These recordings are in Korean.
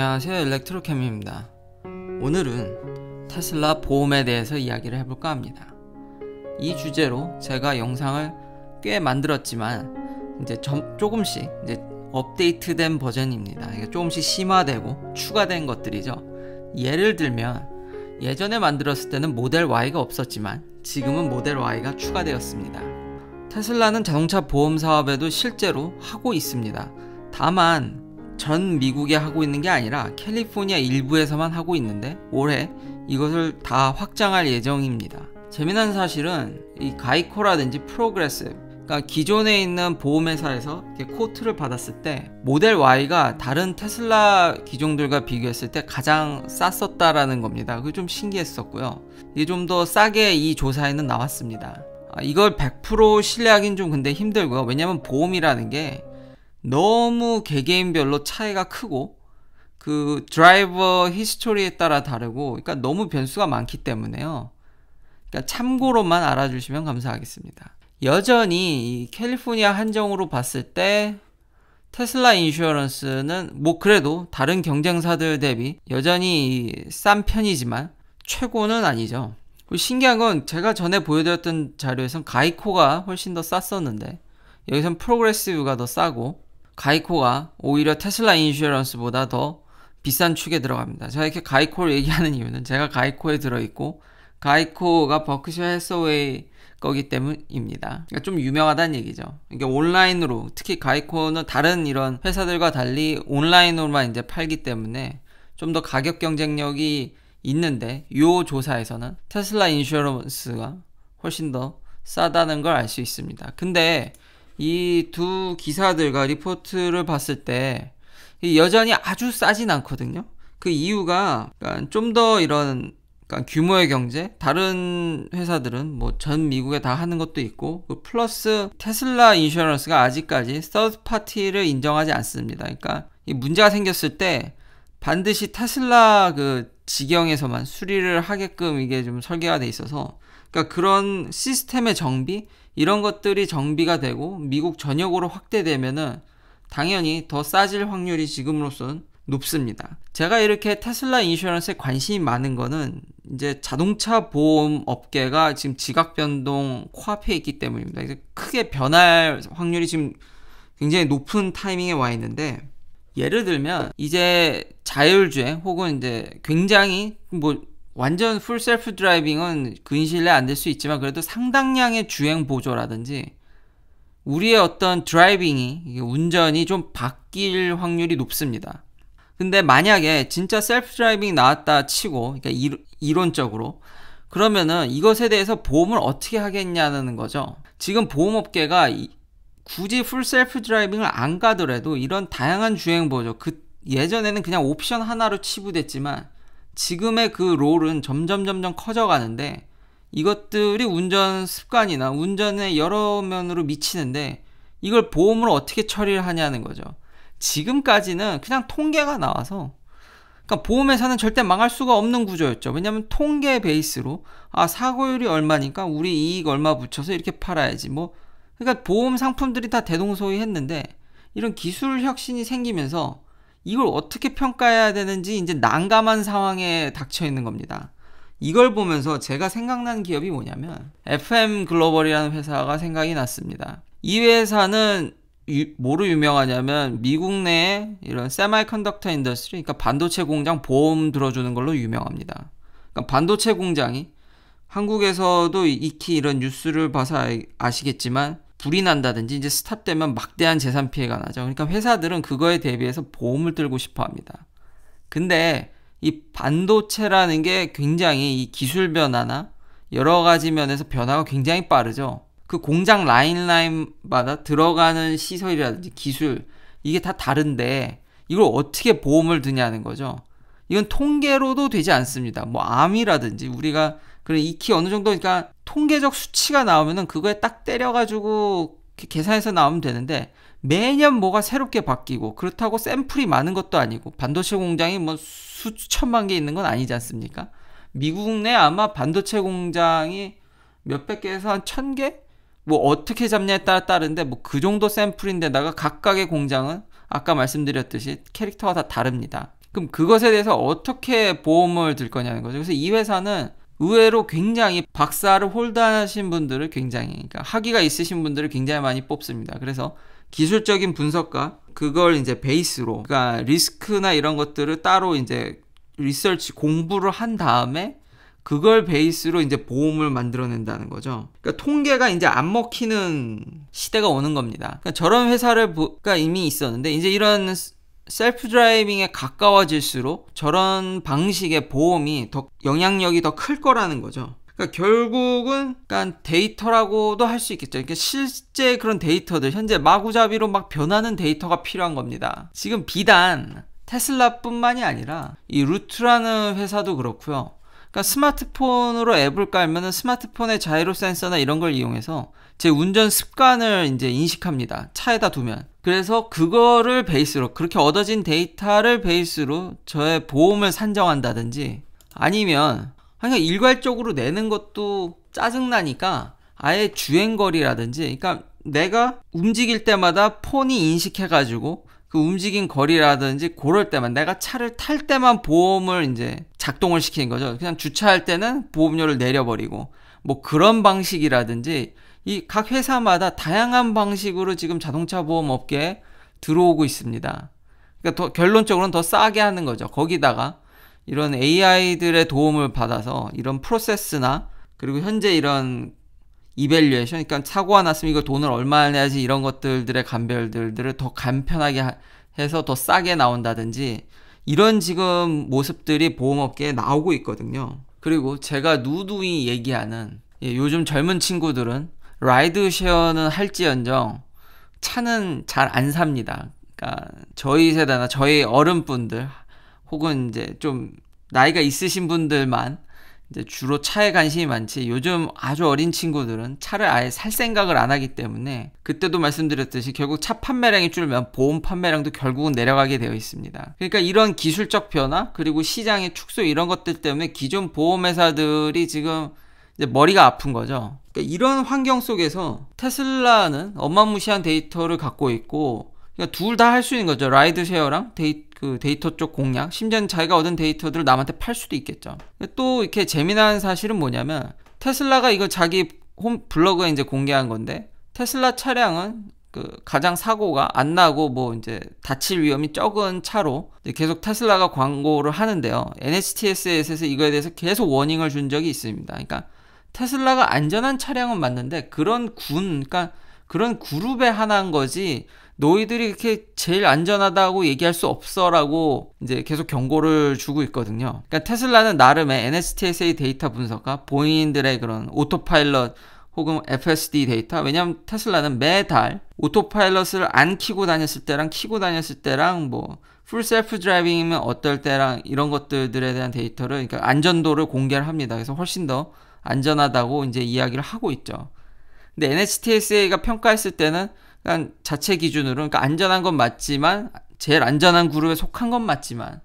안녕하세요, 일렉트로캠입니다. 오늘은 테슬라 보험에 대해서 이야기를 해볼까 합니다. 이 주제로 제가 영상을 꽤 만들었지만 이제 조금씩 이제 업데이트된 버전입니다. 이게 조금씩 심화되고 추가된 것들이죠. 예를 들면 예전에 만들었을 때는 모델 Y가 없었지만 지금은 모델 Y가 추가되었습니다. 테슬라는 자동차 보험 사업에도 실제로 하고 있습니다. 다만 전 미국에 하고 있는 게 아니라 캘리포니아 일부에서만 하고 있는데 올해 이것을 다 확장할 예정입니다. 재미난 사실은 이 가이코라든지 프로그레시브, 그러니까 기존에 있는 보험회사에서 코트를 받았을 때 모델 Y가 다른 테슬라 기종들과 비교했을 때 가장 쌌었다라는 겁니다. 그게 좀 신기했었고요. 이게 좀 더 싸게 이 조사에는 나왔습니다. 이걸 100% 신뢰하기는 좀 근데 힘들고요. 왜냐면 보험이라는 게 너무 개개인별로 차이가 크고 그 드라이버 히스토리에 따라 다르고, 그러니까 너무 변수가 많기 때문에요. 그러니까 참고로만 알아주시면 감사하겠습니다. 여전히 이 캘리포니아 한정으로 봤을 때 테슬라 인슈어런스는 뭐 그래도 다른 경쟁사들 대비 여전히 싼 편이지만 최고는 아니죠. 그리고 신기한 건 제가 전에 보여드렸던 자료에선 가이코가 훨씬 더 쌌었는데 여기선 프로그레시브가 더 싸고 가이코가 오히려 테슬라 인슈어런스보다 더 비싼 축에 들어갑니다. 제가 이렇게 가이코를 얘기하는 이유는 제가 가이코에 들어있고 가이코가 버크셔 해서웨이 거기 때문입니다. 그러니까 좀 유명하다는 얘기죠. 이게 온라인으로, 특히 가이코는 다른 이런 회사들과 달리 온라인으로만 이제 팔기 때문에 좀 더 가격 경쟁력이 있는데 이 조사에서는 테슬라 인슈어런스가 훨씬 더 싸다는 걸 알 수 있습니다. 근데 이 두 기사들과 리포트를 봤을 때 여전히 아주 싸진 않거든요. 그 이유가 좀 더 이런 규모의 경제, 다른 회사들은 뭐 전 미국에 다 하는 것도 있고, 플러스 테슬라 인슈어런스가 아직까지 서드 파티를 인정하지 않습니다. 그러니까 이 문제가 생겼을 때 반드시 테슬라 그 직영에서만 수리를 하게끔 이게 좀 설계가 돼 있어서, 그러니까 그런 시스템의 정비, 이런 것들이 정비가 되고 미국 전역으로 확대되면은 당연히 더 싸질 확률이 지금으로서는 높습니다. 제가 이렇게 테슬라 인슈어런스에 관심이 많은 거는 이제 자동차 보험 업계가 지금 지각 변동 코앞에 있기 때문입니다. 크게 변할 확률이 지금 굉장히 높은 타이밍에 와 있는데, 예를 들면 이제 자율주행 혹은 이제 굉장히 뭐 완전 풀 셀프 드라이빙은 근신뢰 안 될 수 있지만 그래도 상당량의 주행 보조라든지 우리의 어떤 드라이빙이, 운전이 좀 바뀔 확률이 높습니다. 근데 만약에 진짜 셀프 드라이빙 나왔다 치고, 그러니까 이론적으로, 그러면은 이것에 대해서 보험을 어떻게 하겠냐는 거죠. 지금 보험업계가 굳이 풀 셀프 드라이빙을 안 가더라도 이런 다양한 주행 보조, 예전에는 그냥 옵션 하나로 치부됐지만 지금의 그 롤은 점점 커져가는데 이것들이 운전 습관이나 운전에 여러 면으로 미치는데 이걸 보험으로 어떻게 처리를 하냐는 거죠. 지금까지는 그냥 통계가 나와서, 그러니까 보험회사는 절대 망할 수가 없는 구조였죠. 왜냐하면 통계 베이스로 사고율이 얼마니까 우리 이익 얼마 붙여서 이렇게 팔아야지 뭐, 그러니까 보험 상품들이 다 대동소이했는데 이런 기술 혁신이 생기면서 이걸 어떻게 평가해야 되는지 이제 난감한 상황에 닥쳐 있는 겁니다. 이걸 보면서 제가 생각난 기업이 뭐냐면 FM 글로벌이라는 회사가 생각이 났습니다. 이 회사는 뭐로 유명하냐면 미국 내에 이런 세마이컨덕터 인더스트리, 그러니까 반도체 공장 보험 들어주는 걸로 유명합니다. 그러니까 반도체 공장이 한국에서도 익히 이런 뉴스를 봐서 아시겠지만 불이 난다든지 이제 스탑되면 막대한 재산 피해가 나죠. 그러니까 회사들은 그거에 대비해서 보험을 들고 싶어 합니다. 근데 이 반도체라는 게 굉장히 이 기술 변화나 여러 가지 면에서 변화가 굉장히 빠르죠. 그 공장 라인마다 들어가는 시설이라든지 기술, 이게 다 다른데 이걸 어떻게 보험을 드냐는 거죠. 이건 통계로도 되지 않습니다. 뭐 암이라든지 우리가 그런 익히 어느 정도, 그러니까 통계적 수치가 나오면은 그거에 딱 때려가지고 계산해서 나오면 되는데 매년 뭐가 새롭게 바뀌고, 그렇다고 샘플이 많은 것도 아니고 반도체 공장이 뭐 수천만 개 있는 건 아니지 않습니까? 미국 내 아마 반도체 공장이 몇백 개에서 한 1000개? 뭐 어떻게 잡냐에 따라 다른데 뭐 그 정도 샘플인데다가 각각의 공장은 아까 말씀드렸듯이 캐릭터가 다 다릅니다. 그럼 그것에 대해서 어떻게 보험을 들 거냐는 거죠. 그래서 이 회사는 의외로 굉장히 박사를 홀드하신 분들을 굉장히, 그러니까 학위가 있으신 분들을 굉장히 많이 뽑습니다. 그래서 기술적인 분석과 그걸 이제 베이스로, 그러니까 리스크나 이런 것들을 따로 이제 리서치 공부를 한 다음에 그걸 베이스로 이제 보험을 만들어낸다는 거죠. 그러니까 통계가 이제 안 먹히는 시대가 오는 겁니다. 그러니까 저런 회사가 이미 있었는데 이제 이런 셀프 드라이빙에 가까워질수록 저런 방식의 보험이 더 영향력이 더 클 거라는 거죠. 그러니까 결국은 그러니까 데이터라고도 할 수 있겠죠. 그러니까 실제 그런 데이터들, 현재 마구잡이로 막 변하는 데이터가 필요한 겁니다. 지금 비단 테슬라뿐만이 아니라 이 루트라는 회사도 그렇고요. 그러니까 스마트폰으로 앱을 깔면은 스마트폰의 자이로 센서나 이런 걸 이용해서 제 운전 습관을 이제 인식합니다. 차에다 두면. 그래서 그거를 베이스로, 그렇게 얻어진 데이터를 베이스로 저의 보험을 산정한다든지, 아니면 그냥 일괄적으로 내는 것도 짜증나니까 아예 주행거리라든지, 그러니까 내가 움직일 때마다 폰이 인식해가지고 그 움직인 거리라든지 그럴 때만, 내가 차를 탈 때만 보험을 이제 작동을 시키는 거죠. 그냥 주차할 때는 보험료를 내려버리고 뭐 그런 방식이라든지, 이 각 회사마다 다양한 방식으로 지금 자동차 보험 업계에 들어오고 있습니다. 그러니까 결론적으로는 더 싸게 하는 거죠. 거기다가 이런 AI들의 도움을 받아서 이런 프로세스나, 그리고 현재 이런 이밸류에이션, 그러니까 사고가 났으면 이거 돈을 얼마나 내야지, 이런 것들의 감별들을 더 간편하게 해서 더 싸게 나온다든지, 이런 지금 모습들이 보험업계에 나오고 있거든요. 그리고 제가 누누이 얘기하는, 요즘 젊은 친구들은 라이드 쉐어는 할지언정 차는 잘 안 삽니다. 그러니까 저희 세대나 저희 어른분들, 혹은 이제 좀 나이가 있으신 분들만 이제 주로 차에 관심이 많지, 요즘 아주 어린 친구들은 차를 아예 살 생각을 안 하기 때문에, 그때도 말씀드렸듯이 결국 차 판매량이 줄면 보험 판매량도 결국은 내려가게 되어 있습니다. 그러니까 이런 기술적 변화, 그리고 시장의 축소, 이런 것들 때문에 기존 보험회사들이 지금 이제 머리가 아픈 거죠. 그러니까 이런 환경 속에서 테슬라는 어마무시한 데이터를 갖고 있고, 그러니까 둘 다 할 수 있는 거죠. 라이드 쉐어랑 데이터 쪽 공략, 심지어는 자기가 얻은 데이터들을 남한테 팔 수도 있겠죠. 또 이렇게 재미난 사실은 뭐냐면, 테슬라가 이거 자기 홈 블로그에 이제 공개한 건데, 테슬라 차량은 그 가장 사고가 안 나고 뭐 이제 다칠 위험이 적은 차로 계속 테슬라가 광고를 하는데요. NHTSA에서 이거에 대해서 계속 워닝을 준 적이 있습니다. 그러니까 테슬라가 안전한 차량은 맞는데 그러니까 그런 그룹의 하나인 거지, 너희들이 이렇게 제일 안전하다고 얘기할 수 없어라고 이제 계속 경고를 주고 있거든요. 그러니까 테슬라는 나름의 NHTSA 데이터 분석과 본인들의 그런 오토파일럿 혹은 FSD 데이터, 왜냐면 테슬라는 매달 오토파일럿을 안 키고 다녔을 때랑 키고 다녔을 때랑 뭐 풀 셀프 드라이빙이면 어떨 때랑 이런 것들에 대한 데이터를, 그러니까 안전도를 공개를 합니다. 그래서 훨씬 더 안전하다고 이제 이야기를 하고 있죠. 근데 NHTSA가 평가했을 때는 그냥 자체 기준으로, 그러니까 안전한 건 맞지만, 제일 안전한 그룹에 속한 건 맞지만,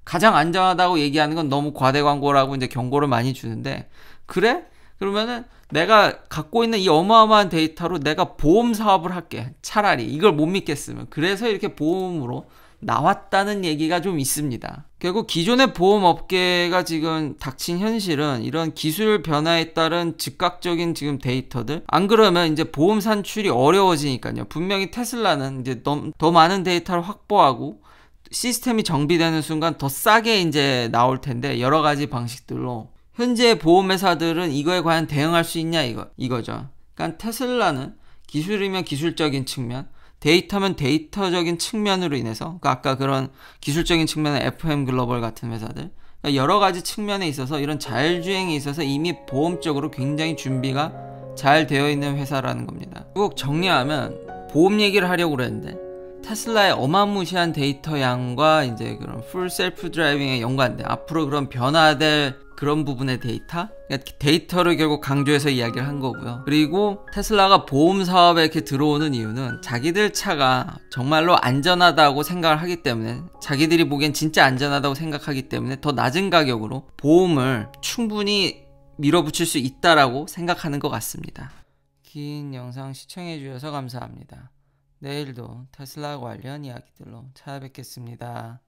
가장 안전하다고 얘기하는 건 너무 과대 광고라고 이제 경고를 많이 주는데, 그래? 그러면은 내가 갖고 있는 이 어마어마한 데이터로 내가 보험 사업을 할게. 차라리 이걸 못 믿겠으면. 그래서 이렇게 보험으로 나왔다는 얘기가 좀 있습니다. 결국 기존의 보험업계가 지금 닥친 현실은 이런 기술 변화에 따른 즉각적인 지금 데이터들, 안 그러면 이제 보험 산출이 어려워지니까요. 분명히 테슬라는 이제 더 많은 데이터를 확보하고 시스템이 정비되는 순간 더 싸게 이제 나올 텐데, 여러 가지 방식들로 현재 보험회사들은 이거에 과연 대응할 수 있냐, 이거죠. 그러니까 테슬라는 기술이면 기술적인 측면, 데이터면 데이터적인 측면으로 인해서, 그러니까 아까 그런 기술적인 측면의 FM 글로벌 같은 회사들, 그러니까 여러 가지 측면에 있어서 이런 자율주행에 있어서 이미 보험적으로 굉장히 준비가 잘 되어 있는 회사라는 겁니다. 꼭 정리하면, 보험 얘기를 하려고 그랬는데 테슬라의 어마무시한 데이터 양과 이제 그런 풀 셀프 드라이빙에 연관된 앞으로 그런 변화될 그런 부분의 데이터, 그러니까 데이터를 결국 강조해서 이야기를 한 거고요. 그리고 테슬라가 보험 사업에 이렇게 들어오는 이유는 자기들 차가 정말로 안전하다고 생각을 하기 때문에, 자기들이 보기엔 진짜 안전하다고 생각하기 때문에 더 낮은 가격으로 보험을 충분히 밀어붙일 수 있다라고 생각하는 것 같습니다. 긴 영상 시청해 주셔서 감사합니다. 내일도 테슬라 관련 이야기들로 찾아뵙겠습니다.